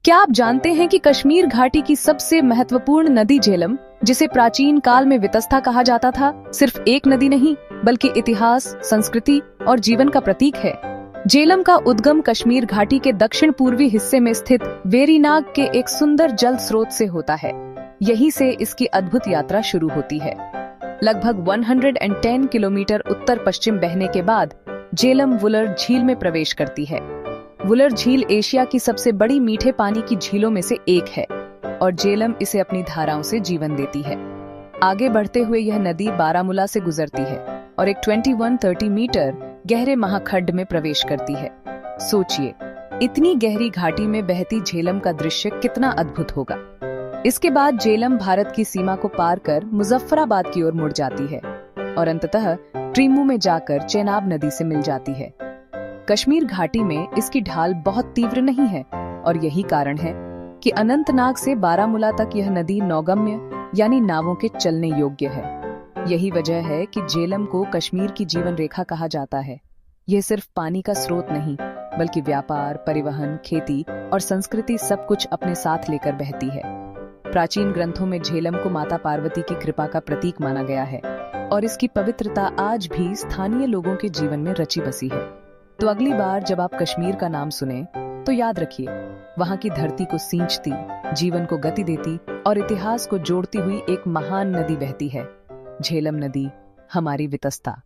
क्या आप जानते हैं कि कश्मीर घाटी की सबसे महत्वपूर्ण नदी झेलम, जिसे प्राचीन काल में वितस्ता कहा जाता था, सिर्फ एक नदी नहीं बल्कि इतिहास, संस्कृति और जीवन का प्रतीक है। झेलम का उद्गम कश्मीर घाटी के दक्षिण पूर्वी हिस्से में स्थित वेरीनाग के एक सुंदर जल स्रोत से होता है। यहीं से इसकी अद्भुत यात्रा शुरू होती है। लगभग 110 किलोमीटर उत्तर पश्चिम बहने के बाद झेलम वुलर झील में प्रवेश करती है। वुलर झील एशिया की सबसे बड़ी मीठे पानी की झीलों में से एक है और झेलम इसे अपनी धाराओं से जीवन देती है। आगे बढ़ते हुए यह नदी बारामूला से गुजरती है और एक 2130 मीटर गहरे महाखड्ड में प्रवेश करती है। सोचिए, इतनी गहरी घाटी में बहती झेलम का दृश्य कितना अद्भुत होगा। इसके बाद झेलम भारत की सीमा को पार कर मुजफ्फराबाद की ओर मुड़ जाती है और अंततः ट्रीमू में जाकर चेनाब नदी से मिल जाती है। कश्मीर घाटी में इसकी ढाल बहुत तीव्र नहीं है और यही कारण है कि अनंतनाग से बारामूला तक यह नदी नौगम्य यानी नावों के चलने योग्य है। यही वजह है कि झेलम को कश्मीर की जीवन रेखा कहा जाता है। यह सिर्फ पानी का स्रोत नहीं बल्कि व्यापार, परिवहन, खेती और संस्कृति सब कुछ अपने साथ लेकर बहती है। प्राचीन ग्रंथों में झेलम को माता पार्वती की कृपा का प्रतीक माना गया है और इसकी पवित्रता आज भी स्थानीय लोगों के जीवन में रची बसी है। तो अगली बार जब आप कश्मीर का नाम सुने तो याद रखिए, वहां की धरती को सींचती, जीवन को गति देती और इतिहास को जोड़ती हुई एक महान नदी बहती है। झेलम नदी, हमारी वितस्ता।